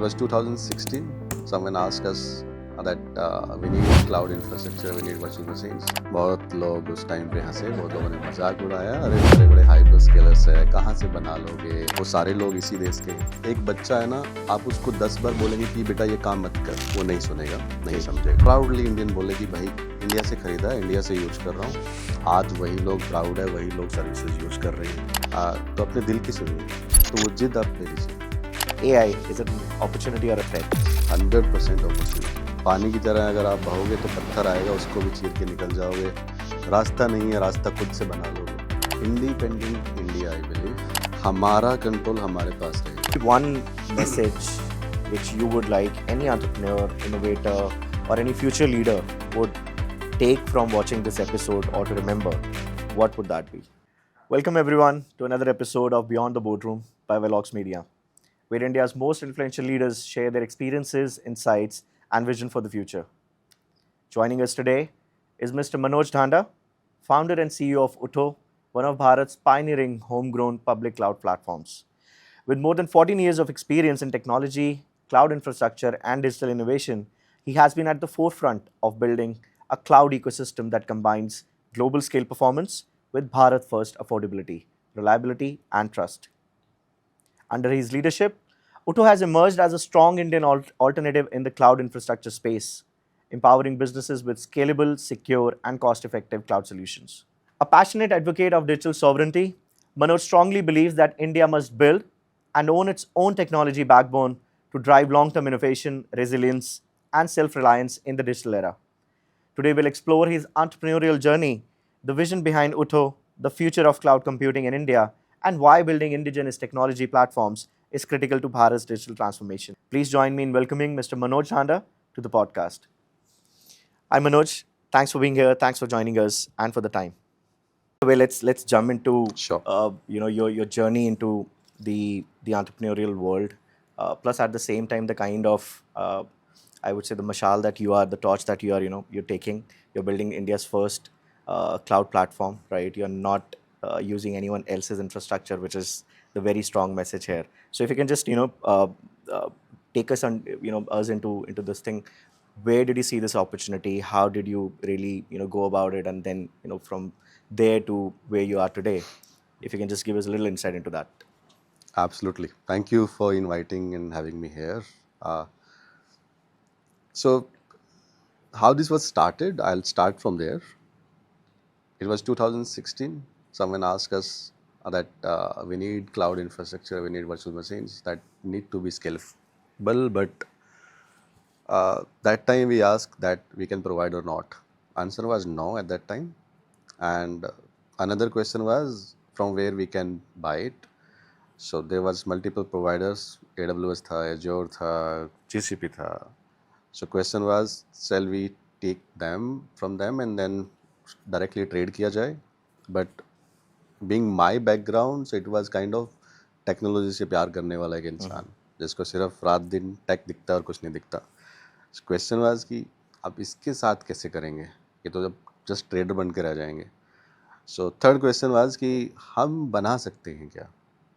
was 2016. Someone asked us that we need cloud infrastructure, we need virtual machines. बहुत लोग उस time पे हंसे, बहुत लोगों ने मजाक उड़ाया, अरे बड़े बड़े हाइपर स्केलर्स है, कहाँ से बना लोगे, वो सारे लोग इसी देश के। एक बच्चा है ना, आप उसको 10 बार बोलेंगे कि बेटा ये काम मत कर, वो नहीं सुनेगा, नहीं समझेगा। प्राउडली इंडियन बोले कि भाई इंडिया से खरीदा है, इंडिया से यूज कर रहा हूँ। आज वही लोग प्राउड है, वही लोग सर्विसेज यूज कर रहे हैं। तो अपने दिल की सुनिए, तो वो जिद आप ले लीजिए। AI, is it an opportunity or a threat? 100% opportunity. पानी की तरह अगर आप बहोगे तो पत्थर आएगा, उसको भी चीर के निकल जाओगे। रास्ता नहीं है, रास्ता खुद से बना लोगे। इंडिपेंडेंट इंडिया, आई बिलीव, हमारा कंट्रोल हमारे पास है। One message which you would like any entrepreneur, innovator, or any future leader would take from watching this episode or to remember, what would that be? Welcome everyone to another episode of Beyond the Boardroom by Velox Media, where India's most influential leaders share their experiences, insights, and vision for the future. Joining us today is Mr. Manoj Dhanda, founder and CEO of Utho, one of Bharat's pioneering homegrown public cloud platforms. With more than 14 years of experience in technology, cloud infrastructure, and digital innovation, he has been at the forefront of building a cloud ecosystem that combines global scale performance with Bharat first affordability, reliability, and trust. Under his leadership, Utho has emerged as a strong Indian alternative in the cloud infrastructure space, empowering businesses with scalable, secure, and cost-effective cloud solutions. A passionate advocate of digital sovereignty, Manoj strongly believes that India must build and own its own technology backbone to drive long-term innovation, resilience, and self-reliance in the digital era. Today, we'll explore his entrepreneurial journey, the vision behind Utho, the future of cloud computing in India, and why building indigenous technology platforms is critical to Bharat's digital transformation. Please join me in welcoming Mr. Manoj Dhanda to the podcast. Hi, Manoj. Thanks for being here. Thanks for joining us and for the time. Well, let's jump into Sure. your journey into the entrepreneurial world. Plus, at the same time, the kind of I would say the mashal that you are, the torch that you are, you're taking. You're building India's first cloud platform, right? You're not using anyone else's infrastructure, which is the very strong message here. So if you can just take us on us into this thing. Where did you see this opportunity? How did you really go about it? And then from there to where you are today, if you can just give us a little insight into that. Absolutely. Thank you for inviting and having me here. So, how this was started, I'll start from there. It was 2016. Someone asked us that we need cloud infrastructure, we need virtual machines that need to be scalable, but that time we asked that we can provide or not. Answer was no at that time. And another question was from where we can buy it. So there was multiple providers, AWS tha, Azure tha, GCP tha. So question was, shall we take them from them and then directly trade किया जाए? But being my background, so it was kind of technology से प्यार करने वाला एक इंसान जिसको सिर्फ रात दिन टेक दिखता है और कुछ नहीं दिखता। क्वेश्चन वाज कि आप इसके साथ कैसे करेंगे, ये तो जब जस्ट ट्रेडर बन के रह जाएंगे। सो थर्ड क्वेश्चन वाज कि हम बना सकते हैं क्या,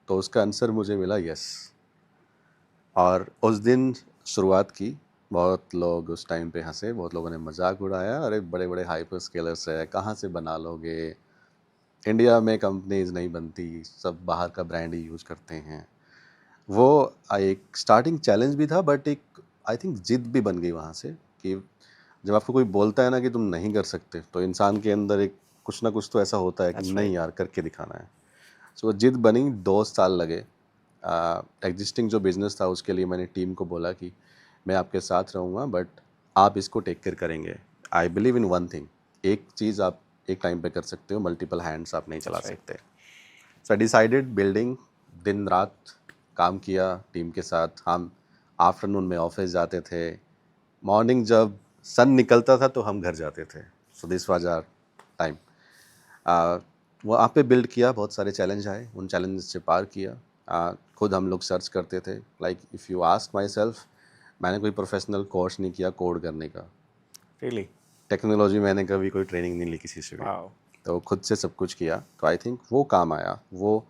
तो उसका आंसर मुझे मिला यस। और उस दिन शुरुआत की। बहुत लोग उस टाइम पे हंसे, बहुत लोगों ने मजाक उड़ाया, अरे बड़े बड़े हाइपर स्केलर्स है, कहाँ से बना लोगे, इंडिया में कंपनीज नहीं बनती, सब बाहर का ब्रांड ही यूज़ करते हैं। वो एक स्टार्टिंग चैलेंज भी था, बट एक आई थिंक जिद भी बन गई वहाँ से कि जब आपको कोई बोलता है ना कि तुम नहीं कर सकते, तो इंसान के अंदर एक कुछ ना कुछ तो ऐसा होता है कि नहीं यार करके दिखाना है। सो वो जिद बनी, 2 साल लगे। एग्जिस्टिंग जो बिज़नेस था उसके लिए मैंने टीम को बोला कि मैं आपके साथ रहूँगा, बट आप इसको टेक केयर करेंगे। I believe in one thing, एक चीज़ आप एक टाइम पे कर सकते हो, मल्टीपल हैंड्स आप नहीं चला सकते। सो आई डिसाइडेड बिल्डिंग, दिन रात काम किया टीम के साथ। हम आफ्टरनून में ऑफिस जाते थे, मॉर्निंग जब सन निकलता था तो हम घर जाते थे। So this was our time. वहाँ पे बिल्ड किया, बहुत सारे चैलेंज आए, उन चैलेंज से पार किया। खुद हम लोग सर्च करते थे। Like if you ask my self, मैंने कोई प्रोफेशनल कोर्स नहीं किया कोड करने का। Really? टेक्नोलॉजी मैंने कभी कोई ट्रेनिंग नहीं ली किसी से भी। Wow. तो खुद से सब कुछ किया। तो आई थिंक वो काम आया। वो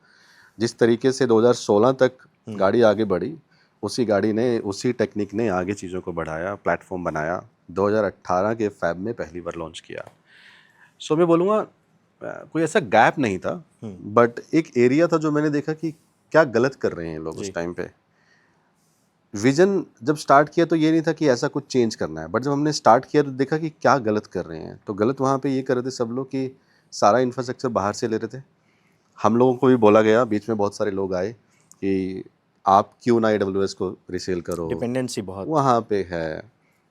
जिस तरीके से 2016 तक गाड़ी आगे बढ़ी, उसी गाड़ी ने, उसी टेक्निक ने आगे चीज़ों को बढ़ाया, प्लेटफॉर्म बनाया, 2018 के फ़ेब में पहली बार लॉन्च किया। सो मैं बोलूँगा कोई ऐसा गैप नहीं था, बट एक एरिया था जो मैंने देखा कि क्या गलत कर रहे हैं लोग जी। उस टाइम पे। विजन जब स्टार्ट किया तो ये नहीं था कि ऐसा कुछ चेंज करना है, बट जब हमने स्टार्ट किया तो देखा कि क्या गलत कर रहे हैं। तो गलत वहाँ पे ये कर रहे थे सब लोग कि सारा इंफ्रास्ट्रक्चर बाहर से ले रहे थे। हम लोगों को भी बोला गया, बीच में बहुत सारे लोग आए कि आप क्यों ना AWS को रीसेल करो, डिपेंडेंसी बहुत। वहाँ पे है।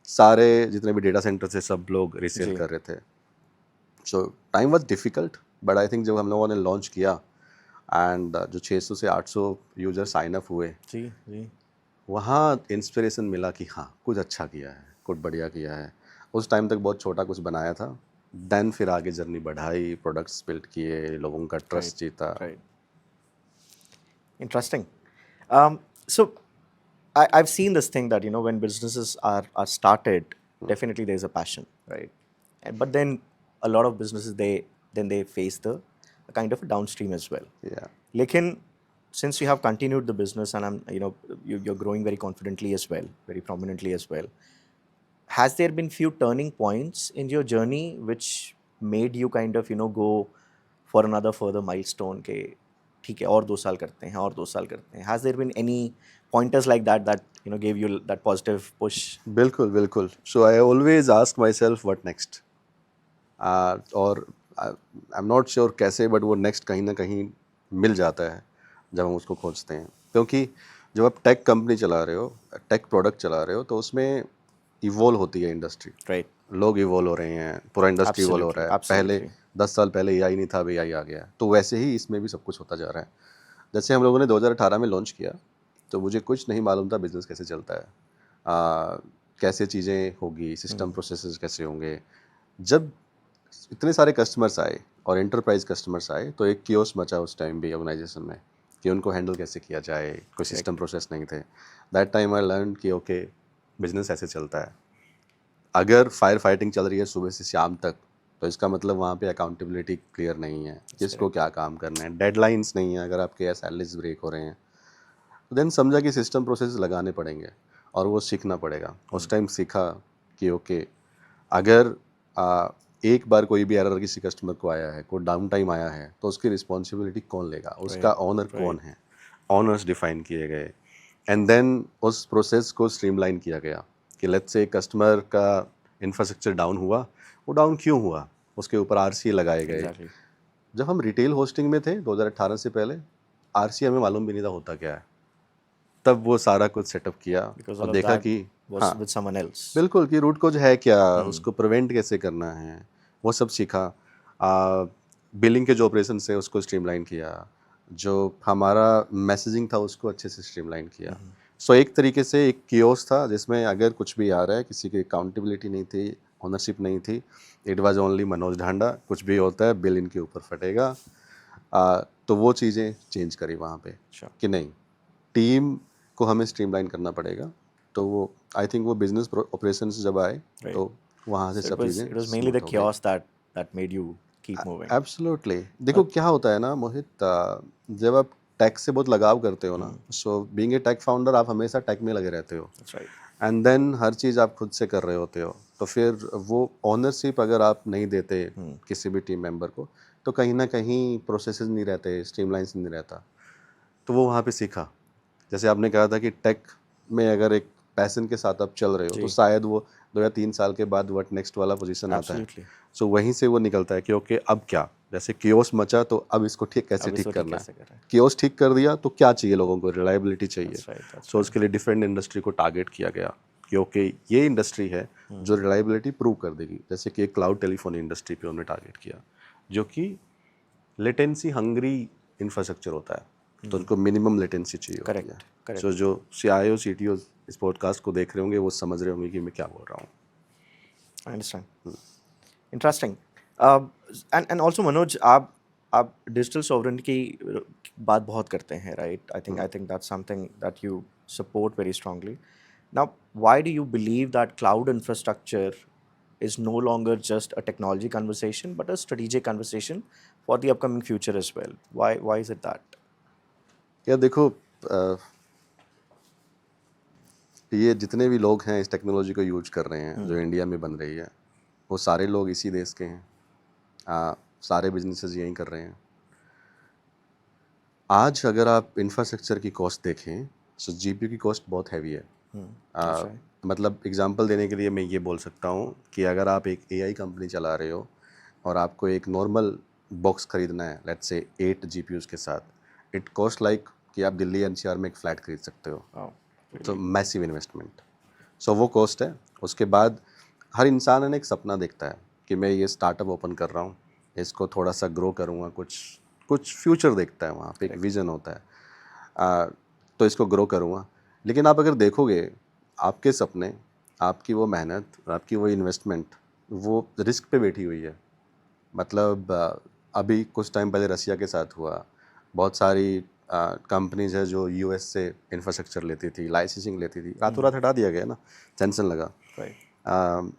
सारे जितने भी डेटा सेंटर थे सब लोग रीसेल जी। कर रहे थे। सो time was difficult, but I think जब हम लोगों ने लॉन्च किया एंड जो 600 से 800 यूज़र साइन अप हुए, जी। जी। वहाँ इंस्पिरेशन मिला कि हाँ, कुछ अच्छा किया है, कुछ बढ़िया किया है। उस टाइम तक बहुत छोटा कुछ बनाया था। देन फिर आगे जर्नी बढ़ाई, प्रोडक्ट्स बिल्ड किए, लोगों का राइट। ट्रस्ट जीता। Right. Interesting. So I've seen this thing that, you know, when businesses are started, definitely there's a passion, right? But then a lot of businesses they face the kind of a downstream as well. Yeah. Lekin, since you have continued the business and you're growing very confidently as well, very prominently as well, has there been few turning points in your journey which made you kind of, you know, go for another further milestone के ठीक है और 2 साल करते हैं और 2 साल करते हैं? Has there been any pointers like that you know gave you that positive push? बिल्कुल, बिल्कुल। So I always ask myself what next? और आई एम नॉट श्योर कैसे, बट वो नेक्स्ट कहीं ना कहीं मिल जाता है जब हम उसको खोजते हैं। क्योंकि जब आप टेक कंपनी चला रहे हो, टेक प्रोडक्ट चला रहे हो, तो उसमें इवॉल्व होती है इंडस्ट्री। Right. लोग इवॉल्व हो रहे हैं, पूरा इंडस्ट्री इवॉल्व हो रहा है। पहले Absolutely. 10 साल पहले AI नहीं था, अब AI आ गया है। तो वैसे ही इसमें भी सब कुछ होता जा रहा है। जैसे हम लोगों ने 2018 में लॉन्च किया, तो मुझे कुछ नहीं मालूम था बिज़नेस कैसे चलता है, कैसे चीज़ें होगी, सिस्टम प्रोसेसेस कैसे होंगे। जब इतने सारे कस्टमर्स आए और एंटरप्राइज कस्टमर्स आए, तो एक कियोस मचा उस टाइम भी ऑर्गेनाइजेशन में कि उनको हैंडल कैसे किया जाए, कोई सिस्टम प्रोसेस नहीं थे। दैट टाइम आई लर्न कि ओके, बिजनेस ऐसे चलता है। अगर फायर फाइटिंग चल रही है सुबह से शाम तक, तो इसका मतलब वहाँ पे अकाउंटेबिलिटी क्लियर नहीं है, किसको क्या काम करना है, डेडलाइंस नहीं है। अगर आपके सैलरीज ब्रेक हो रहे हैं, तो देन समझा कि सिस्टम प्रोसेस लगाने पड़ेंगे और वो सीखना पड़ेगा। उस टाइम सीखा कि ओके, अगर एक बार कोई भी एरर किसी कस्टमर को आया है, कोई डाउन टाइम आया है, तो उसकी रिस्पॉन्सिबिलिटी कौन लेगा, उसका ऑनर कौन है। ऑनर्स डिफाइन किए गए एंड देन उस प्रोसेस को स्ट्रीमलाइन किया गया कि लेट्स से कस्टमर का इंफ्रास्ट्रक्चर डाउन हुआ, वो डाउन क्यों हुआ, उसके ऊपर RCA लगाए गए। Exactly. जब हम रिटेल होस्टिंग में थे 2018 से पहले, RCA हमें मालूम भी नहीं था होता क्या है। तब वो सारा कुछ सेटअप किया Because और all of देखा that कि was हाँ, with someone else. बिल्कुल, कि रूट कोज है क्या, उसको प्रिवेंट कैसे करना है, वो सब सीखा। बिलिंग के जो ऑपरेशन है उसको स्ट्रीमलाइन किया, जो हमारा मैसेजिंग था उसको अच्छे से स्ट्रीमलाइन किया। सो एक तरीके से एक कियोस था जिसमें अगर कुछ भी आ रहा है, किसी की अकाउंटेबिलिटी नहीं थी, ओनरशिप नहीं थी, it was only Manoj Dhanda, कुछ भी होता है बिल इनके ऊपर फटेगा। तो वो चीज़ें चेंज करी वहाँ पे Sure. कि नहीं, टीम को हमें स्ट्रीमलाइन करना पड़ेगा। तो वो आई थिंक वो बिजनेस ऑपरेशंस जब आए, Right. तो वहाँ से So सब चीज़ें it was mainly the chaos that made you keep moving. Absolutely. देखो क्या होता है ना मोहित, जब आप टेक से बहुत लगाव करते हो ना, so being a tech founder, आप हमेशा टेक में लगे रहते हो That's right. एंड देन हर चीज़ आप खुद से कर रहे होते हो। तो फिर वो ऑनरशिप अगर आप नहीं देते किसी भी टीम मेंबर को, तो कहीं ना कहीं प्रोसेसेस नहीं रहते, स्ट्रीमलाइंस नहीं रहता। तो वो वहाँ पे सीखा। जैसे आपने कहा था कि टेक में अगर एक पैशन के साथ आप चल रहे हो, तो शायद वो 2 या 3 साल के बाद व्हाट नेक्स्ट वाला पोजीशन आता है। Absolutely. सो वहीं से वो निकलता है कि ओके, अब क्या, जैसे कियोस मचा तो अब इसको कैसे अब ठीक इसको ठीक करना कैसे है। करें? कियोस ठीक कर दिया तो क्या चाहिए लोगों को, रिलायबिलिटी चाहिए। That's right. That's सो उसके लिए डिफरेंट इंडस्ट्री को टारगेट किया गया कि ओके, ये इंडस्ट्री है जो रिलायबिलिटी प्रूव कर देगी। जैसे कि एक क्लाउड टेलीफोनी इंडस्ट्री पे उन्होंने टारगेट किया, जो कि लेटेंसी हंग्री इंफ्रास्ट्रक्चर होता है, तो उनको मिनिमम लेटेंसी चाहिए होती Correct. है। Correct. सो जो CIO CTO इस पॉडकास्ट को देख रहे होंगे, वो समझ रहे होंगे कि मैं क्या बोल रहा हूँ। I understand. Interesting. And also Manoj, आप digital sovereignty की बात बहुत करते हैं, right? I think that's something that you support very strongly. Now, why do you believe that cloud infrastructure is no longer just a technology conversation, but a strategic conversation for the upcoming future as well? Why is it that? या देखो, ये जितने भी लोग हैं इस technology को use कर रहे हैं जो इंडिया में बन रही है, वो सारे लोग इसी देश के हैं। सारे बिजनेसेस यहीं कर रहे हैं। आज अगर आप इंफ्रास्ट्रक्चर की कॉस्ट देखें तो जीपीयू की कॉस्ट बहुत हैवी है। That's right. मतलब एग्जांपल देने के लिए मैं ये बोल सकता हूँ कि अगर आप एक एआई कंपनी चला रहे हो और आपको एक नॉर्मल बॉक्स खरीदना है, लेट्स से 8 जीपीयूज के साथ, इट कॉस्ट लाइक कि आप दिल्ली एनसीआर में एक फ्लैट खरीद सकते हो। Wow. तो मैसिव इन्वेस्टमेंट। सो वो कॉस्ट है। उसके बाद हर इंसान ने एक सपना देखता है कि मैं ये स्टार्टअप ओपन कर रहा हूँ, इसको थोड़ा सा ग्रो करूँगा, कुछ कुछ फ्यूचर देखता है, वहाँ पे एक विज़न होता है। तो इसको ग्रो करूँगा। लेकिन आप अगर देखोगे, आपके सपने, आपकी वो मेहनत, आपकी वो इन्वेस्टमेंट, वो रिस्क पे बैठी हुई है। मतलब अभी कुछ टाइम पहले रसिया के साथ हुआ, बहुत सारी कंपनीज है जो यूएस से इंफ्रास्ट्रक्चर लेती थी, लाइसेंसिंग लेती थी, रातों रात हटा दिया गया ना, टेंशन लगा। Right.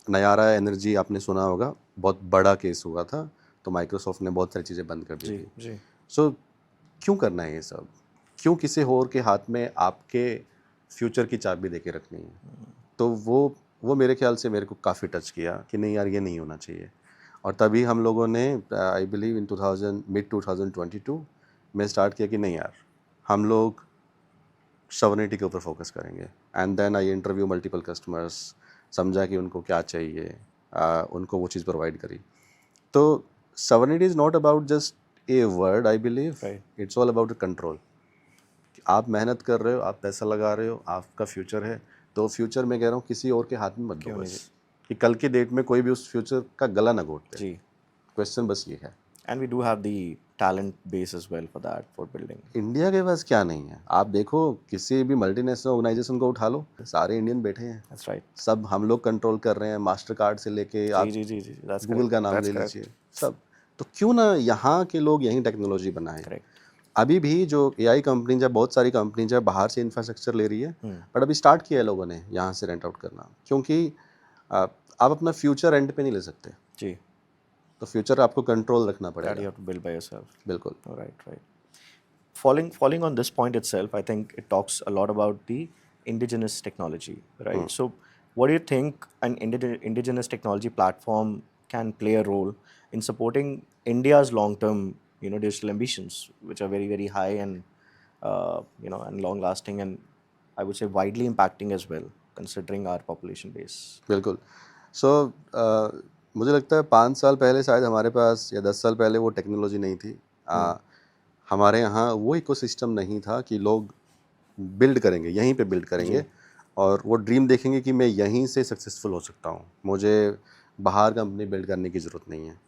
नयारा एनर्जी आपने सुना होगा, बहुत बड़ा केस हुआ था, तो माइक्रोसॉफ्ट ने बहुत सारी चीज़ें बंद कर दी जी थी। जी सो क्यों करना है ये सब? क्यों किसी और के हाथ में आपके फ्यूचर की चाबी दे के रखनी है? तो वो मेरे ख्याल से मेरे को काफ़ी टच किया कि नहीं यार, ये नहीं होना चाहिए। और तभी हम लोगों ने आई बिलीव इन 2000 मिड 2022 में स्टार्ट किया कि नहीं यार, हम लोग सॉवरेनिटी के ऊपर फोकस करेंगे। And then I interview multiple customers, समझा कि उनको क्या चाहिए, उनको वो चीज़ प्रोवाइड करी। तो sovereignty is not about just a word, I believe Right. It's all about control. आप मेहनत कर रहे हो, आप पैसा लगा रहे हो, आपका फ्यूचर है, तो फ्यूचर में कह रहा हूँ किसी और के हाथ में मत दो क्यों नहीं बस, कि कल की डेट में कोई भी उस फ्यूचर का गला ना घोट दे। जी. क्वेश्चन बस ये है। And we do have the talent base as well for that, for building. India के पास क्या नहीं है? आप देखो किसी भी मल्टीनेशनल ऑर्गेनाइजेशन को उठा लो, सारे इंडियन बैठे हैं। That's right. सब हम लोग कंट्रोल कर रहे हैं, मास्टर कार्ड से लेके आप जी. That's गूगल का correct. नाम That's ले correct. लीजिए, सब। तो क्यों ना यहाँ के लोग यहीं टेक्नोलॉजी बनाएं। Correct. अभी भी जो एआई कंपनी है, बहुत सारी कंपनी है बाहर से इंफ्रास्ट्रक्चर ले रही है, बट अभी स्टार्ट किया है लोगों ने यहाँ से रेंट आउट करना, क्योंकि आप अपना फ्यूचर रेंट पे नहीं ले सकते। जी. तो फ्यूचर आपको कंट्रोल रखना That you पड़ेगा। have to build by yourself. बिल्कुल। Right. Falling on this point itself, I think it talks a lot about the indigenous technology, right? So, what do you think an indigenous technology platform can play a role in supporting India's long-term, digital ambitions, which are very, very high and and long-lasting, and I would say widely impacting as well, considering our population base. बिल्कुल। सो मुझे लगता है 5 साल पहले शायद हमारे पास, या 10 साल पहले वो टेक्नोलॉजी नहीं थी। हमारे यहाँ वो इकोसिस्टम नहीं था कि लोग बिल्ड करेंगे, यहीं पे बिल्ड करेंगे और वो ड्रीम देखेंगे कि मैं यहीं से सक्सेसफुल हो सकता हूँ, मुझे बाहर कंपनी बिल्ड करने की ज़रूरत नहीं है।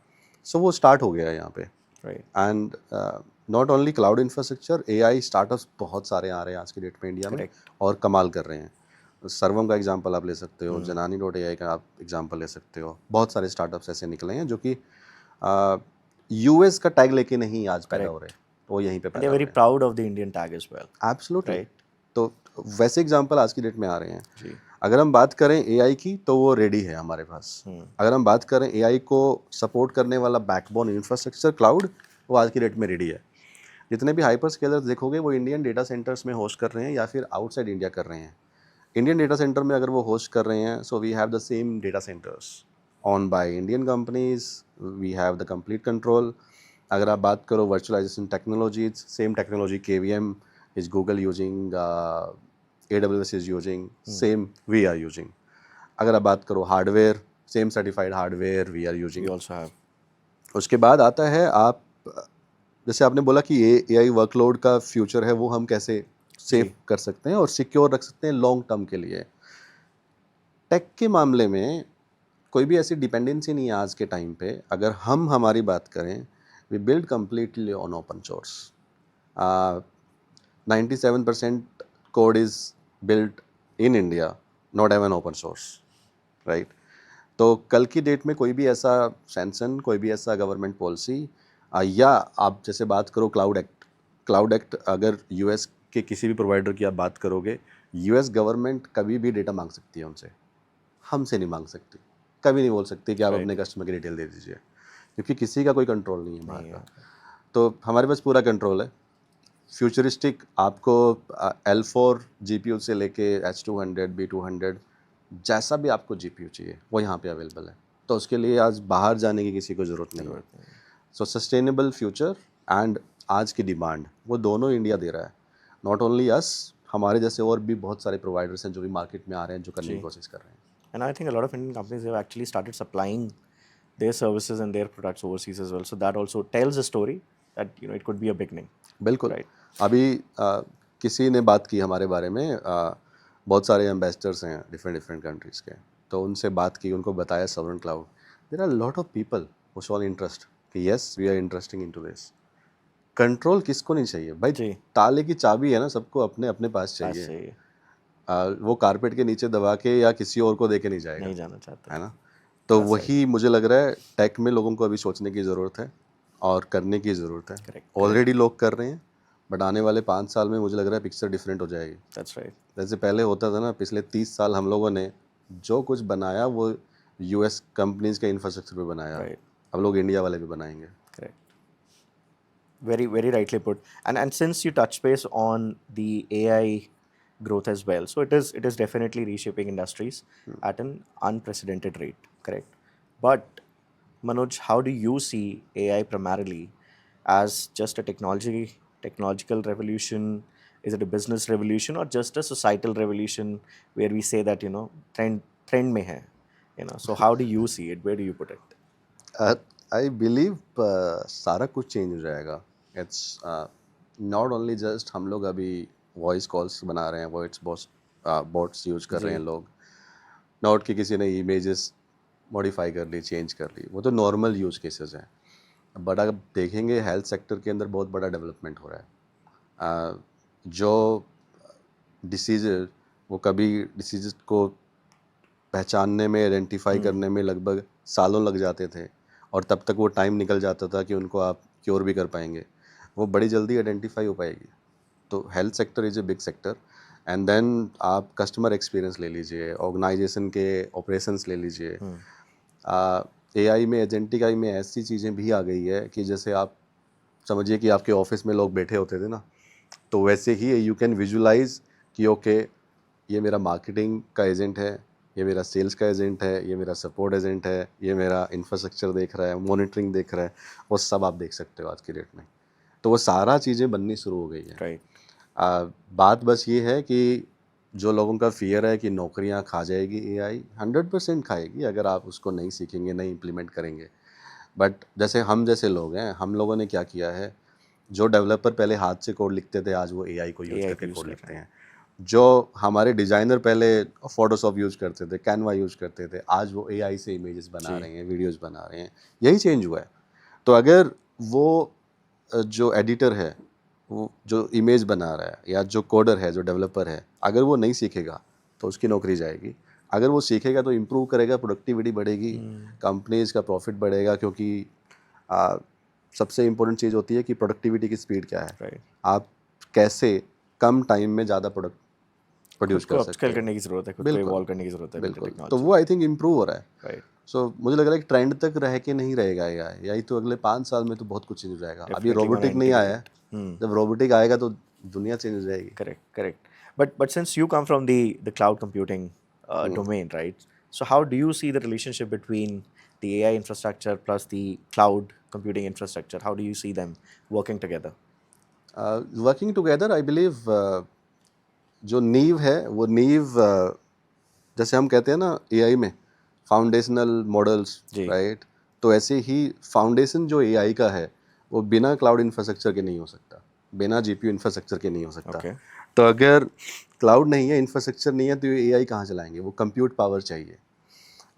सो वो स्टार्ट हो गया है यहाँ पे। Right. And not only cloud infrastructure, AI startups बहुत सारे आ रहे हैं आज की डेट में इंडिया में, और कमाल कर रहे हैं। सर्वम का एग्जांपल आप ले सकते हो, Janani.ai का आप एग्जांपल ले सकते हो। बहुत सारे स्टार्टअप्स ऐसे निकले हैं जो कि यूएस का टैग लेके नहीं आज पैदा हो रहे, वो यहीं पे And पैदा they're हो very रहे proud of the Indian tag as well. हैं। एब्सोल्युटली। Right. तो वैसे एग्जांपल आज की डेट में आ रहे हैं। जी. अगर हम बात करें एआई की, तो वो रेडी है हमारे पास। अगर हम बात करें एआई को सपोर्ट करने वाला बैकबोन इंफ्रास्ट्रक्चर क्लाउड, वो आज की डेट में रेडी है। जितने भी हाइपर स्केलर्स देखोगे वो इंडियन डेटा सेंटर्स में होस्ट कर रहे हैं या फिर आउटसाइड इंडिया कर रहे हैं। इंडियन डेटा सेंटर में अगर वो होस्ट कर रहे हैं, so we have the same data centres owned by Indian companies, we have the complete control. अगर आप बात करो virtualization technologies, same technology KVM is Google using, AWS is using, same we are using. अगर आप बात करो hardware, same certified hardware we are We using. also have. उसके बाद आता है, आप जैसे आपने बोला कि एआई वर्कलोड का फ्यूचर है, वो हम कैसे सेव कर सकते हैं और सिक्योर रख सकते हैं लॉन्ग टर्म के लिए। टेक के मामले में कोई भी ऐसी डिपेंडेंसी नहीं है आज के टाइम पे। अगर हम हमारी बात करें, we build completely on open source. 97% code is build in India, not even open source, right. तो कल की डेट में कोई भी ऐसा सैंक्शन, कोई भी ऐसा गवर्नमेंट पॉलिसी, या आप जैसे बात करो क्लाउड एक्ट, अगर यूएस के किसी भी प्रोवाइडर की आप बात करोगे, यूएस गवर्नमेंट कभी भी डेटा मांग सकती है उनसे, हमसे नहीं मांग सकती। कभी नहीं बोल सकती कि आप अपने कस्टमर की डिटेल दे दीजिए, क्योंकि किसी का कोई कंट्रोल नहीं है बाहर का। तो हमारे पास पूरा कंट्रोल है। फ्यूचरिस्टिक आपको L4 GPU से लेके H200 B200 जैसा भी आपको GPU चाहिए वो यहाँ पे अवेलेबल है, तो उसके लिए आज बाहर जाने की किसी को ज़रूरत नहीं है। सो सस्टेनेबल फ्यूचर एंड आज की डिमांड वो दोनों इंडिया दे रहा है, नॉट ओनली अस, हमारे जैसे और भी बहुत सारे प्रोवाइडर्स हैं जो भी मार्केट में आ रहे हैं, जो करने की कोशिश कर रहे हैं। And I think a lot of Indian companies have actually started supplying their services and their products overseas as well. So that also tells a story that it could be a beginning. बिल्कुल Right. अभी किसी ने बात की हमारे बारे में, बहुत सारे एम्बेसडर्स हैं डिफरेंट कंट्रीज़ के, तो उनसे बात की, उनको बताया sovereign cloud, there are lot of people who shown interest कि yes we are interesting into this. Control किसको नहीं चाहिए भाई, जी। ताले की चाबी है ना, सबको अपने अपने पास चाहिए। चाहिए, वो कारपेट के नीचे दबा के या किसी और को दे के नहीं जाएगा, नहीं जाना चाहता। है ना। तो That's वही मुझे लग रहा है टेक में लोगों को अभी सोचने की ज़रूरत है और करने की ज़रूरत है। Correct, ऑलरेडी लोग कर रहे हैं, बट आने वाले 5 साल में मुझे लग रहा है पिक्चर डिफरेंट हो जाएगी। That's right. जैसे पहले होता था ना, पिछले 30 साल हम लोगों ने जो कुछ बनाया वो US कंपनीज के इंफ्रास्ट्रक्चर पे बनाया, Right. अब लोग इंडिया वाले भी बनाएंगे। Correct. Very rightly put. And since you touch base on the AI growth as well, so it is definitely reshaping industries at an unprecedented rate. Correct. But Manoj, how do you see AI primarily as just a technological revolution? Is it a business revolution or just a societal revolution where we say that trend में है? So how do you see it? Where do you put it? I believe सारा कुछ change हो जाएगा। It's not only just हम लोग अभी voice calls बना रहे हैं, वॉइस बॉट्स यूज कर रहे हैं लोग, नॉट कि किसी ने इमेजेस मॉडिफाई कर ली, चेंज कर ली, वो तो नॉर्मल यूज केसेस हैं। बट अगर देखेंगे हेल्थ सेक्टर के अंदर बहुत बड़ा डेवलपमेंट हो रहा है। जो डिसीज़ वो कभी डिसीज़ को पहचानने में, आइडेंटिफाई करने में लगभग सालों लग जाते थे और तब तक वो टाइम निकल जाता था कि उनको आप क्योर भी कर पाएंगे, वो बड़ी जल्दी आइडेंटिफाई हो पाएगी। तो health sector is a big sector. And then आप कस्टमर एक्सपीरियंस ले लीजिए, ऑर्गेनाइजेशन के ऑपरेशंस ले लीजिए। AI में, एजेंटिक AI में ऐसी चीज़ें भी आ गई है कि जैसे आप समझिए कि आपके ऑफिस में लोग बैठे होते थे ना, तो वैसे ही यू कैन विजुलाइज कि ओके ये मेरा मार्केटिंग का एजेंट है, ये मेरा सेल्स का एजेंट है, ये मेरा सपोर्ट एजेंट है, ये मेरा इंफ्रास्ट्रक्चर देख रहा है, मॉनिटरिंग देख रहा है, वो सब आप देख सकते हो आज की डेट में। तो वो सारा चीज़ें बननी शुरू हो गई है। Right. बात बस ये है कि जो लोगों का फियर है कि नौकरियां खा जाएगी AI, 100% खाएगी अगर आप उसको नहीं सीखेंगे, नहीं इम्प्लीमेंट करेंगे। बट जैसे हम जैसे लोग हैं, हम लोगों ने क्या किया है, जो डेवलपर पहले हाथ से कोड लिखते थे आज वो AI को यूज़ AI करके को use कोड कर लिखते हैं। जो हमारे डिज़ाइनर पहले फोटोशॉप यूज़ करते थे, कैनवा यूज़ करते थे, आज वो AI से इमेजेस बना रहे हैं, वीडियोस बना रहे हैं। यही चेंज हुआ है। तो अगर वो जो एडिटर है, वो जो इमेज बना रहा है, या जो कोडर है, जो डेवलपर है, अगर वो नहीं सीखेगा तो उसकी नौकरी जाएगी। अगर वो सीखेगा तो इम्प्रूव करेगा, प्रोडक्टिविटी बढ़ेगी, कंपनीज का प्रॉफिट बढ़ेगा, क्योंकि सबसे इम्पोर्टेंट चीज़ होती है कि प्रोडक्टिविटी की स्पीड क्या है। Right. आप कैसे कम टाइम में ज़्यादा प्रोडक्ट प्रोड्यूस खुद को कर सकते अपस्केल हो। करने की जरूरत है, खुद को बिल्कुल, इवॉल्व करने की जरूरत है with the बिल्कुल। तो technology. वो आई थिंक इम्प्रूव हो रहा है। Right. सो मुझे लग रहा है कि ट्रेंड तक रह के नहीं रहेगा AI, यही तो अगले 5 साल में तो बहुत कुछ चेंज हो जाएगा। अभी Definitely रोबोटिक gonna नहीं आया है, integrate. जब रोबोटिक आएगा तो दुनिया चेंज हो जाएगी। Correct. But since you come from the cloud computing domain, right? So how do you see the relationship between the AI infrastructure plus the cloud computing infrastructure? How do you see them working together? Working together I believe, जो नींव है वो नींव, जैसे हम कहते हैं ना AI में फाउंडेशनल मॉडल्स, जी। राइट, तो ऐसे ही फाउंडेशन जो AI का है वो बिना क्लाउड इंफ्रास्ट्रक्चर के नहीं हो सकता, बिना GPU इंफ्रास्ट्रक्चर के नहीं हो सकता। Okay. तो अगर क्लाउड नहीं है, इंफ्रास्ट्रक्चर नहीं है, तो ये AI कहाँ चलाएंगे? वो कंप्यूट पावर चाहिए।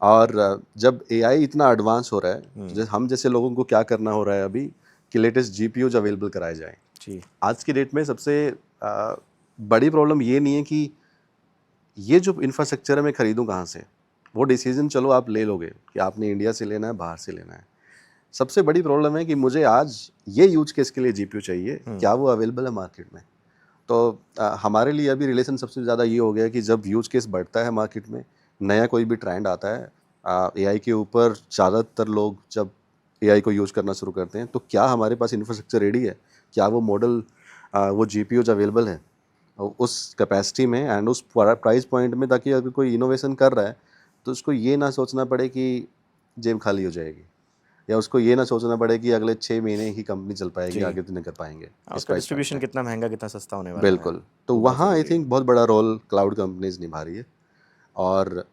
और जब AI इतना एडवांस हो रहा है, तो हम जैसे लोगों को क्या करना हो रहा है अभी कि लेटेस्ट GPUs अवेलेबल कराए जाएं। जी। आज की डेट में सबसे बड़ी प्रॉब्लम ये नहीं है कि ये जो इंफ्रास्ट्रक्चर है मैं खरीदूं कहाँ से, वो डिसीजन चलो आप ले लोगे कि आपने इंडिया से लेना है, बाहर से लेना है। सबसे बड़ी प्रॉब्लम है कि मुझे आज ये यूज केस के लिए GPU चाहिए, क्या वो अवेलेबल है मार्केट में? तो हमारे लिए अभी रिलेशन सबसे ज़्यादा ये हो गया कि जब यूज केस बढ़ता है मार्केट में, नया कोई भी ट्रेंड आता है, AI के ऊपर ज़्यादातर लोग जब AI को यूज़ करना शुरू करते हैं, तो क्या हमारे पास इंफ्रास्ट्रक्चर रेडी है? क्या वो मॉडल वो GPUs अवेलेबल है उस कैपेसिटी में एंड उस प्राइस पॉइंट में, ताकि अगर कोई इनोवेशन कर रहा है तो उसको ये ना सोचना पड़े कि जेब खाली हो जाएगी, या उसको ये ना सोचना पड़े कि अगले 6 महीने ही कंपनी चल पाएगी, जी। आगे तो नहीं कर पाएंगे इस उसका प्राइस पॉइंट डिस्ट्रीब्यूशन में। कितना महंगा कितना सस्ता होने वाला है, बिल्कुल, तो वो बहुत वहाँ आई ज़रूरी है। थिंक बहुत बड़ा रोल क्लाउड कंपनीज निभा रही है, और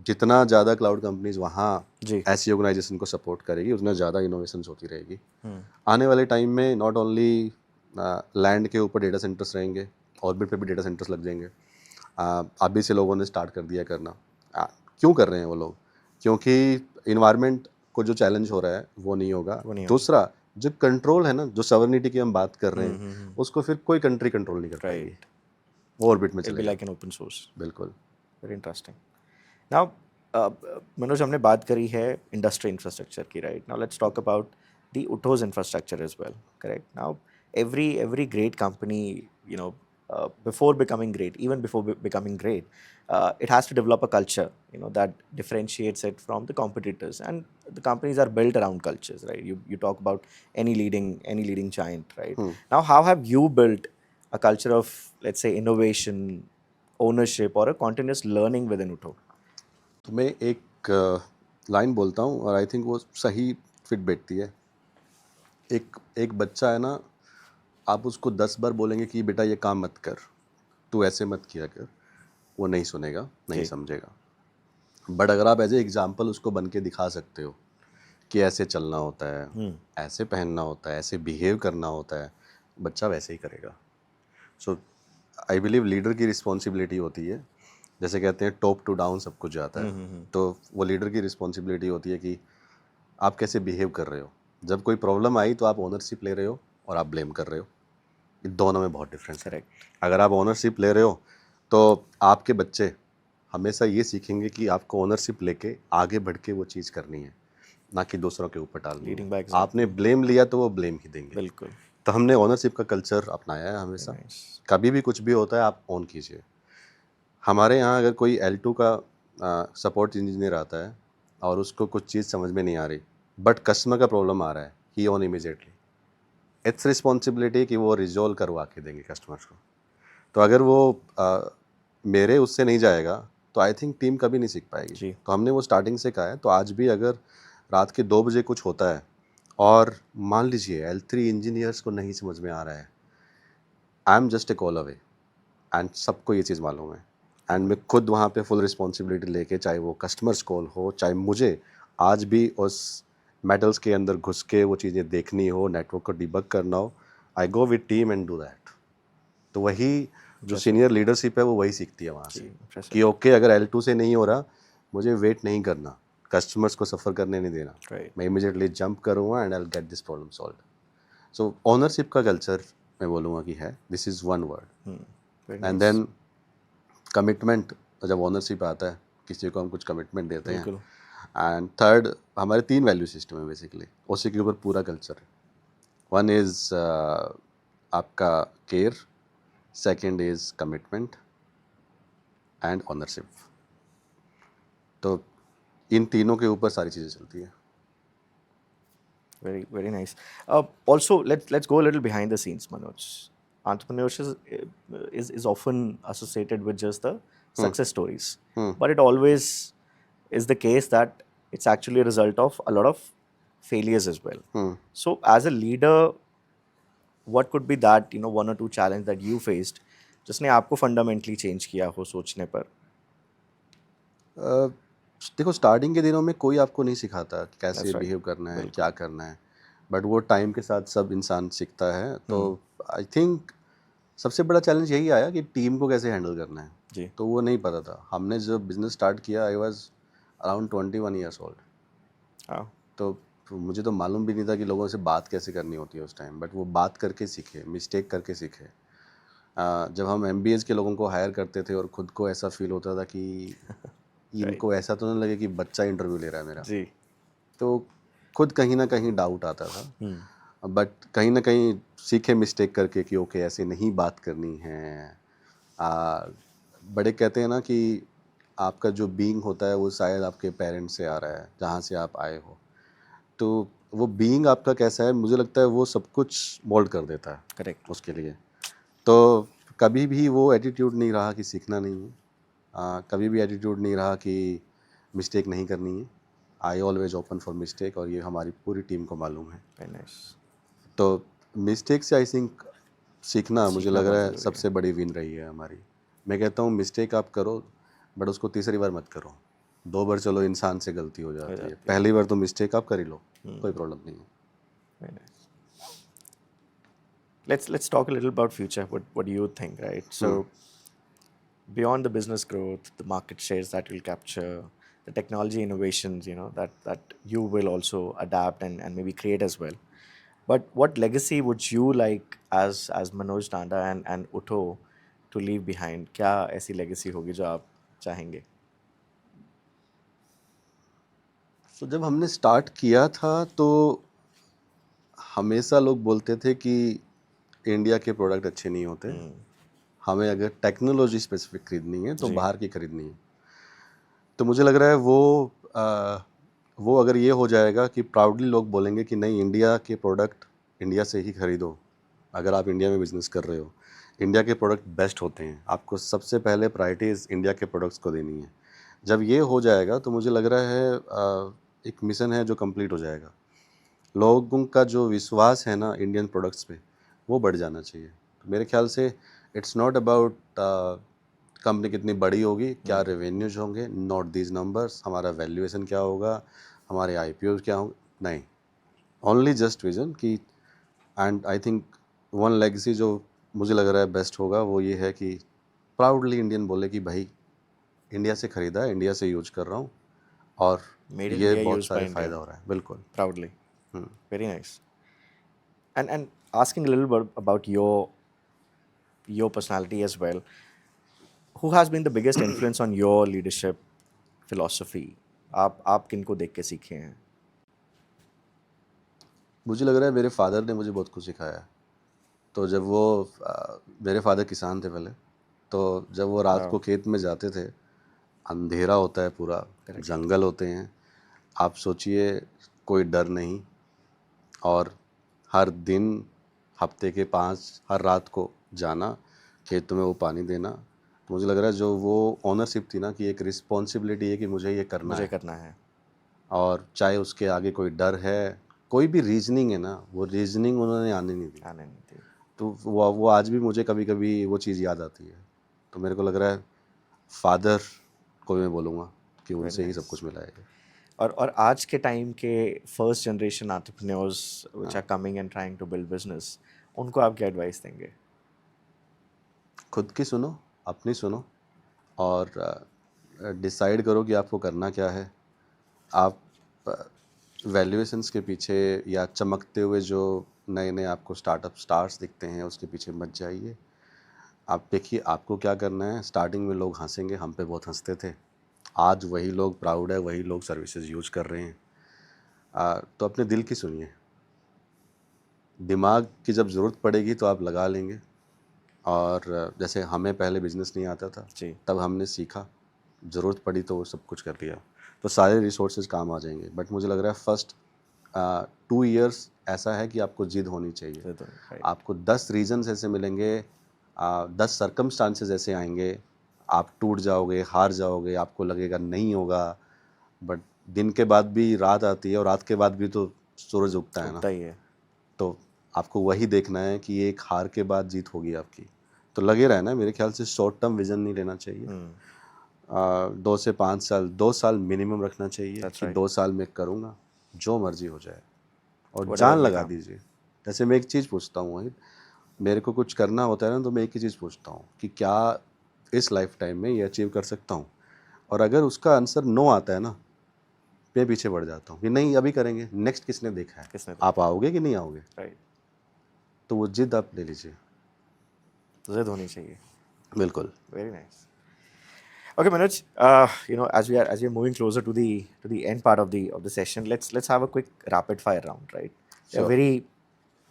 जितना ज़्यादा क्लाउड कंपनीज वहाँ जी। ऐसी ऑर्गेनाइजेशन को सपोर्ट करेगी, उतना ज़्यादा इनोवेशंस होती रहेगी। हम्म, आने वाले टाइम में नॉट ओनली लैंड के ऊपर डेटा सेंटर्स रहेंगे, ऑर्बिट पे भी डेटा सेंटर्स लग जाएंगे। अभी से लोगों ने स्टार्ट कर दिया करना। क्यों कर रहे हैं वो लोग? क्योंकि इन्वायरमेंट को जो चैलेंज हो रहा है वो नहीं होगा। वो नहीं होगा। दूसरा, जो कंट्रोल है ना, जो सवर्निटी की हम बात कर रहे हैं, हम्म, उसको फिर कोई कंट्री कंट्रोल नहीं कर पाएगी, राइट। वो ऑर्बिट में इट बी चलेगा। Like an open source. बिल्कुल। Very interesting. नाउ मनोज, हमने बात करी है इंडस्ट्री इंफ्रास्ट्रक्चर की, right? Now let's talk about the उठोज infrastructure as well, correct? Now every great company, you know, before becoming great, even before becoming great, it has to develop a culture, you know, that differentiates it from the competitors, and the companies are built around cultures, right? You talk about any leading giant, right? Now, how have you built a culture of, let's say, innovation, ownership, or a continuous learning within Utho? तो मैं एक line बोलता हूँ और I think वो सही fit बैठती है। एक एक बच्चा है ना, आप उसको 10 बार बोलेंगे कि बेटा ये काम मत कर, तू ऐसे मत किया कर, वो नहीं सुनेगा, नहीं जी। समझेगा। बट अगर आप एज ए एग्जाम्पल उसको बन के दिखा सकते हो कि ऐसे चलना होता है, ऐसे पहनना होता है, ऐसे बिहेव करना होता है, बच्चा वैसे ही करेगा। सो आई बिलीव लीडर की रिस्पॉन्सिबिलिटी होती है, जैसे कहते हैं टॉप टू डाउन सब कुछ जाता है, तो वो लीडर की रिस्पॉन्सिबिलिटी होती है कि आप कैसे बिहेव कर रहे हो। जब कोई प्रॉब्लम आई तो आप ओनरशिप ले रहे हो और आप ब्लेम कर रहे हो, इन दोनों में बहुत डिफरेंस है। Correct. अगर आप ओनरशिप ले रहे हो तो आपके बच्चे हमेशा ये सीखेंगे कि आपको ओनरशिप लेके आगे बढ़ के वो चीज़ करनी है, ना कि दूसरों के ऊपर डालनी Leading है। by example. आपने ब्लेम लिया तो वो ब्लेम ही देंगे। बिल्कुल। तो हमने ओनरशिप का कल्चर अपनाया है हमेशा। Very nice. कभी भी कुछ भी होता है आप ओन कीजिए। हमारे यहाँ अगर कोई L2 का सपोर्ट इंजीनियर आता है और उसको कुछ चीज़ समझ में नहीं आ रही, बट कस्टमर का प्रॉब्लम आ रहा है, ही ऑन इमीडिएटली, इट्स रिस्पॉन्सिबिलिटी कि वो रिजॉल्व करवा के देंगे कस्टमर्स को। तो अगर वो मेरे उससे नहीं जाएगा तो आई थिंक टीम कभी नहीं सीख पाएगी। जी। तो हमने वो स्टार्टिंग से कहा है। तो आज भी अगर रात के 2 बजे कुछ होता है और मान लीजिए L3 इंजीनियर्स को नहीं समझ में आ रहा है, I am just a call away, and सबको ये चीज़ मालूम है, एंड मैं खुद वहाँ पे फुल रिस्पॉन्सिबिलिटी लेके, चाहे वो कस्टमर्स कॉल हो, चाहे मुझे आज भी उस मेटल्स के अंदर घुस के वो चीज़ें देखनी हो, नेटवर्क को डिबग करना हो, I go with team and do that. तो वही जो सीनियर लीडरशिप है वो वही सीखती है वहाँ से impressive. कि ओके अगर L2 से नहीं हो रहा, मुझे वेट नहीं करना, कस्टमर्स को सफ़र करने नहीं देना, Right. मैं इमीडिएटली जंप करूँगा and I will get this problem solve. So ownership का कल्चर मैं बोलूँगा कि है, this is one word. Very and nice. Then commitment, जब ओनरशिप आता है किसी को हम कुछ कमिटमेंट देते हैं। बिल्कुल। एंड थर्ड, हमारे 3 वैल्यू सिस्टम है बेसिकली, उसी के ऊपर पूरा कल्चर है। वन इज़ आपका care, second is commitment and ownership. तो इन तीनों के ऊपर सारी चीज़ें चलती हैं। Very nice. Also, let's go a little behind the scenes, Manoj. Entrepreneurship is often associated with just the success stories, but it always is the case that it's actually a result of a lot of failures as well. So, as a leader, what could be that, you know, one or two challenge that you faced, जिसने आपको fundamentally change किया हो सोचने पर? देखो, starting के दिनों में कोई आपको नहीं सिखाता कि कैसे That's right. बिहेव करना है, क्या करना है, बट वो टाइम के साथ सब इंसान सीखता है। तो आई थिंक सबसे बड़ा चैलेंज यही आया कि टीम को कैसे हैंडल करना है। जी। तो वो नहीं पता था। हमने जब बिजनेस स्टार्ट किया, I was around 21 years old. हाँ। तो मुझे तो मालूम भी नहीं था कि लोगों से बात कैसे करनी होती है उस टाइम, बट वो बात करके सीखे, मिस्टेक करके सीखे। जब हम MBAs के लोगों को हायर करते थे और खुद को ऐसा फील होता था कि इनको ऐसा तो नहीं लगे कि बच्चा इंटरव्यू ले रहा है मेरा, जी। तो खुद कहीं ना कहीं डाउट आता था। बट कहीं ना कहीं सीखे मिस्टेक करके कि ओके ऐसे नहीं बात करनी है। बड़े कहते हैं ना कि आपका जो बीइंग होता है वो शायद आपके पेरेंट्स से आ रहा है, जहाँ से आप आए हो। तो वो बीइंग आपका कैसा है, मुझे लगता है वो सब कुछ मोल्ड कर देता है Correct. उसके लिए। तो कभी भी वो एटीट्यूड नहीं रहा कि सीखना नहीं है, कभी भी एटीट्यूड नहीं रहा कि मिस्टेक नहीं करनी है। I always open for mistake, और ये हमारी पूरी टीम को मालूम है। Very nice. तो मिस्टेक से आई थिंक सीखना मुझे सीखना लग बहुत रहा है ज़रूरी है। सबसे बड़ी विन रही है हमारी। मैं कहता हूँ मिस्टेक आप करो, बट उसको तीसरी बार मत करो। 2 बार चलो इंसान से गलती हो जाती है, पहली बार तो मिस्टेक आप कर ही लो, कोई प्रॉब्लम नहीं है। Very nice. Let's talk a little about future. What do you think, right? So beyond the business growth, the market shares that you'll capture, the technology innovations, that you will also adapt and maybe create as well. But what legacy would you like as Manoj Tanda and Utho to leave behind? क्या ऐसी legacy होगी जो आप चाहेंगे? तो जब हमने start किया था तो हमेशा लोग बोलते थे कि इंडिया के प्रोडक्ट अच्छे नहीं होते, हमें अगर टेक्नोलॉजी स्पेसिफिक खरीदनी है तो जी। बाहर की खरीदनी है। तो मुझे लग रहा है वो अगर ये हो जाएगा कि प्राउडली लोग बोलेंगे कि नहीं, इंडिया के प्रोडक्ट इंडिया से ही खरीदो। अगर आप इंडिया में बिजनेस कर रहे हो, इंडिया के प्रोडक्ट बेस्ट होते हैं, आपको सबसे पहले प्रायोरिटीज़ इंडिया के प्रोडक्ट्स को देनी है। जब ये हो जाएगा तो मुझे लग रहा है एक मिशन है जो कंप्लीट हो जाएगा। लोगों का जो विश्वास है ना इंडियन प्रोडक्ट्स पे, वो बढ़ जाना चाहिए। तो मेरे ख्याल से इट्स नॉट अबाउट कंपनी कितनी बड़ी होगी, क्या रेवेन्यूज होंगे, नॉट दीज नंबर्स, हमारा वैल्यूएशन क्या होगा, हमारे आईपीओ क्या होंगे, नहीं, ओनली जस्ट विजन की। And I think one legacy जो मुझे लग रहा है बेस्ट होगा वो ये है कि प्राउडली इंडियन बोले कि भाई इंडिया से ख़रीदा है, इंडिया से यूज कर रहा हूँ, और Made in ये India, बहुत used by सारे India. फ़ायदा हो रहा है। बिल्कुल। Proudly. Very nice. And asking a little bit about your personality as well. Who has been the biggest influence on your leadership philosophy? आप किनको देख के सीखे हैं? मुझे लग रहा है मेरे फादर ने मुझे बहुत कुछ सिखाया है। तो जब वो मेरे फादर किसान थे पहले, तो जब वो रात को खेत में जाते थे, अंधेरा होता है पूरा, जंगल होते हैं, आप सोचिए कोई डर नहीं, और हर दिन हफ्ते के 5 हर रात को जाना, खेतों में वो पानी देना। तो मुझे लग रहा है जो वो ओनरशिप थी ना, कि एक रिस्पॉन्सिबिलिटी है कि मुझे ये करना मुझे है, करना है। और चाहे उसके आगे कोई डर है, कोई भी रीजनिंग है ना, वो रीजनिंग उन्होंने आने नहीं दी। आने नहीं थी। तो वो आज भी मुझे कभी कभी वो चीज़ याद आती है। तो मेरे को लग रहा है फादर को मैं बोलूँगा कि उनसे ही सब कुछ मिला है। और आज के टाइम के first generation entrepreneurs which are coming and trying to build business, उनको आप क्या एडवाइस देंगे? खुद की सुनो, अपनी सुनो, और डिसाइड करो कि आपको करना क्या है। आप वैल्यूएशंस के पीछे या चमकते हुए जो नए नए आपको स्टार्स दिखते हैं उसके पीछे मत जाइए। आप देखिए आपको क्या करना है। स्टार्टिंग में लोग हंसेंगे, हम पे बहुत हंसते थे, आज वही लोग प्राउड है, वही लोग सर्विसेज यूज कर रहे हैं। तो अपने दिल की सुनिए, दिमाग की जब ज़रूरत पड़ेगी तो आप लगा लेंगे। और जैसे हमें पहले बिजनेस नहीं आता था, जी। तब हमने सीखा, ज़रूरत पड़ी तो वो सब कुछ कर लिया, तो सारे रिसोर्सेज काम आ जाएंगे। बट मुझे लग रहा है फर्स्ट 2 इयर्स ऐसा है कि आपको जिद होनी चाहिए। आपको 10 रीजन्स ऐसे मिलेंगे, 10 सर्कमस्टांसेस ऐसे आएंगे, आप टूट जाओगे, हार जाओगे, आपको लगेगा नहीं होगा, बट दिन के बाद भी रात आती है, और रात के बाद भी तो सूरज उगता है ना। उगता ही है। तो आपको वही देखना है कि एक हार के बाद जीत होगी आपकी। तो लगे रहना है, मेरे ख्याल से शॉर्ट टर्म विजन नहीं लेना चाहिए। 2 से 5 साल, 2 साल मिनिमम रखना चाहिए That's कि right. 2 साल में करूँगा, जो मर्जी हो जाए, और Whatever जान may लगा come. दीजिए। जैसे मैं एक चीज़ पूछता हूँ वही, मेरे को कुछ करना होता है ना, तो मैं एक ही चीज़ पूछता हूँ कि क्या इस लाइफ टाइम में ये अचीव कर सकता हूँ, और अगर उसका आंसर नो आता है ना, मैं पीछे बढ़ जाता हूँ कि नहीं अभी करेंगे, नेक्स्ट किसने देखा है, किसने आप आओगे कि नहीं आओगे। राइट। तो वो जिद आप ले लीजिए। जिद होनी चाहिए। बिल्कुल। Very nice. Okay, Manoj. As we are moving closer to the end part of the session, let's have a quick rapid fire round, right? They're Sure. very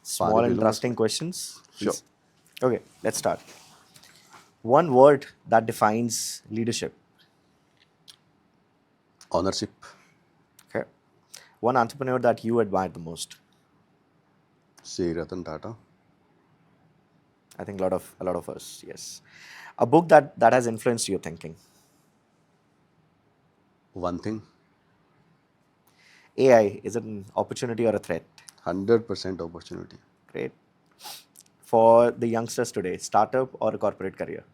small पानी and पी लूँगा interesting इसमें। questions. Sure. Please. Okay, let's start. One word that defines leadership. Ownership. Okay. One entrepreneur that you admire the most. Shri Ratan Tata. I think a lot of us. Yes. A book that has influenced your thinking. One thing, AI, is it an opportunity or a threat? 100% opportunity. Great. For the youngsters today, startup or a corporate career?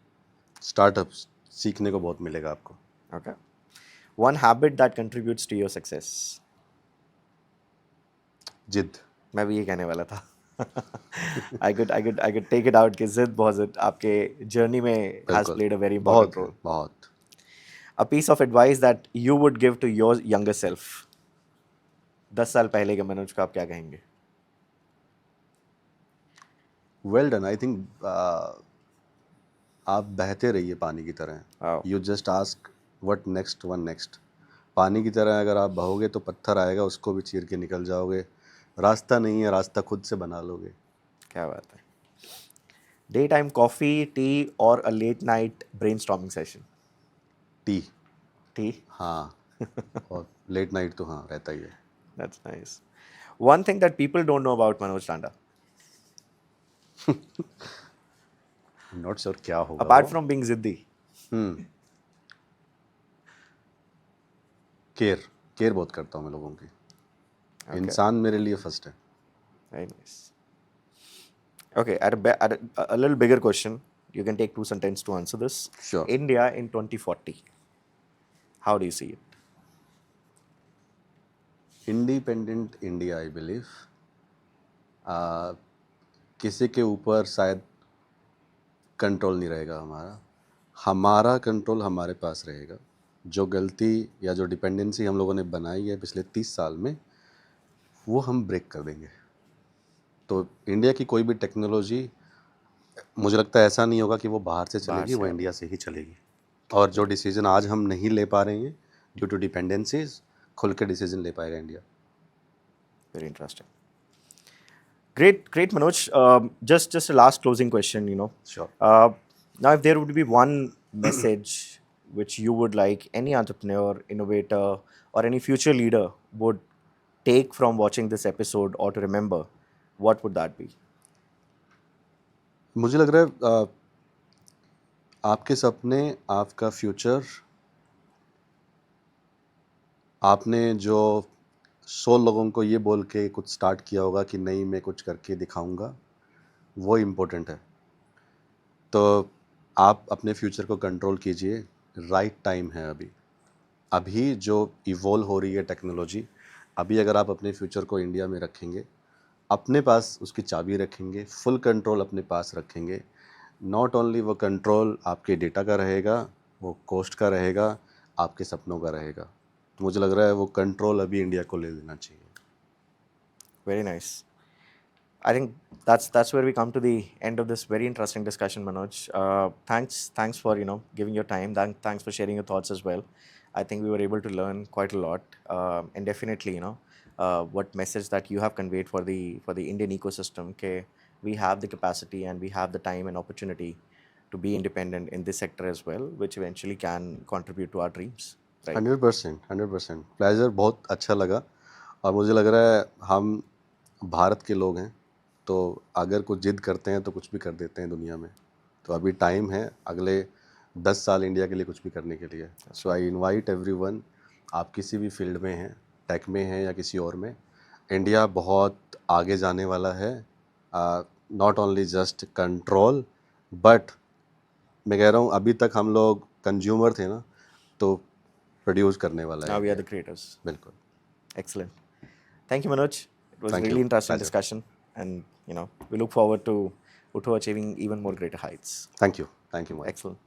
Startups सीखने को बहुत मिलेगा आपको. Okay. One habit that contributes to your success. जिद. मैं भी ये कहने वाला था. I could take it out कि जिद बहुत आपके journey में has बिल्कुल. played a very important बहुत role. बहुत. A piece of advice that you would give to your younger self. 10 साल पहले के मनोज को आप क्या कहेंगे? Well done. I think आप बहते रहिए पानी की तरह. Wow. You just ask what next, one next. पानी की तरह अगर आप बहोगे तो पत्थर आएगा, उसको भी चीर के निकल जाओगे. रास्ता नहीं है, रास्ता खुद से बना लोगे. क्या बात है. Daytime coffee, tea or a late night brainstorming session? T. Tea. हाँ. और लेट नाइट तो हाँ रहता ही है. That's nice. One thing that people don't know about Manoj Tanda, not sure क्या होगा apart वो. from being ziddi. केयर बहुत करता हूँ मैं लोगों की. इंसान मेरे लिए फर्स्ट है. Very nice. Okay, at a little bigger question, you can take 2 sentences to answer this. Sure. India in 2040. How do you see it? Independent India I believe. किसी के ऊपर शायद कंट्रोल नहीं रहेगा हमारा कंट्रोल हमारे पास रहेगा. जो गलती या जो डिपेंडेंसी हम लोगों ने बनाई है पिछले 30 साल में, वो हम ब्रेक कर देंगे. तो इंडिया की कोई भी टेक्नोलॉजी मुझे लगता है ऐसा नहीं होगा कि वो बाहर से चलेगी, वो इंडिया से ही चलेगी. और जो डिसीजन आज हम नहीं ले पा रहे हैं ड्यू टू डिपेंडेंसीज, खुल के डिसीजन ले पाएगा India. Very interesting. Great, Manoj. Just a last closing question, Sure. Now, if there would be one message which you would like any entrepreneur, innovator, or any future leader would take from watching this episode or to remember, what would that be? मुझे लग रहा है आपके सपने, आपका future, आपने जो 100 लोगों को ये बोल के कुछ स्टार्ट किया होगा कि नहीं मैं कुछ करके दिखाऊंगा, वो इम्पोर्टेंट है. तो आप अपने फ्यूचर को कंट्रोल कीजिए. राइट टाइम है अभी जो इवॉल्व हो रही है टेक्नोलॉजी, अभी अगर आप अपने फ्यूचर को इंडिया में रखेंगे, अपने पास उसकी चाबी रखेंगे, फुल कंट्रोल अपने पास रखेंगे, नॉट ओनली वो कंट्रोल आपके डेटा का रहेगा, वो कॉस्ट का रहेगा, आपके सपनों का रहेगा. तो मुझे लग रहा है वो कंट्रोल अभी इंडिया को ले लेना चाहिए. Very nice. I think that's where we come to the end of this very interesting discussion, Manoj. Thanks for giving your time. Thanks for sharing your thoughts as well. I think we were able to learn quite a lot, and definitely what message that you have conveyed for the Indian ecosystem. Okay, we have the capacity and we have the time and opportunity to be independent in this sector as well, which eventually can contribute to our dreams. Right? 100%. Pleasure बहुत अच्छा लगा. और मुझे लग रहा है हम भारत के लोग हैं, तो अगर कुछ जिद करते हैं तो कुछ भी कर देते हैं दुनिया में. तो अभी टाइम है अगले 10 साल इंडिया के लिए कुछ भी करने के लिए. सो आई इनवाइट एवरीवन, आप किसी भी फील्ड में हैं, टेक में हैं या किसी और में, इंडिया बहुत आगे जाने वाला है. Not only just control, but मैं कह रहा हूँ अभी तक हम लोग कंज्यूमर थे ना, तो प्रोड्यूस करने वाला है. Now we are the creators. बिल्कुल. Excellent. Thank you, Manoj. It was Thank really you. interesting Pleasure. discussion, and we look forward to achieving even more greater heights. Thank you. Thank you, Mohit. Excellent.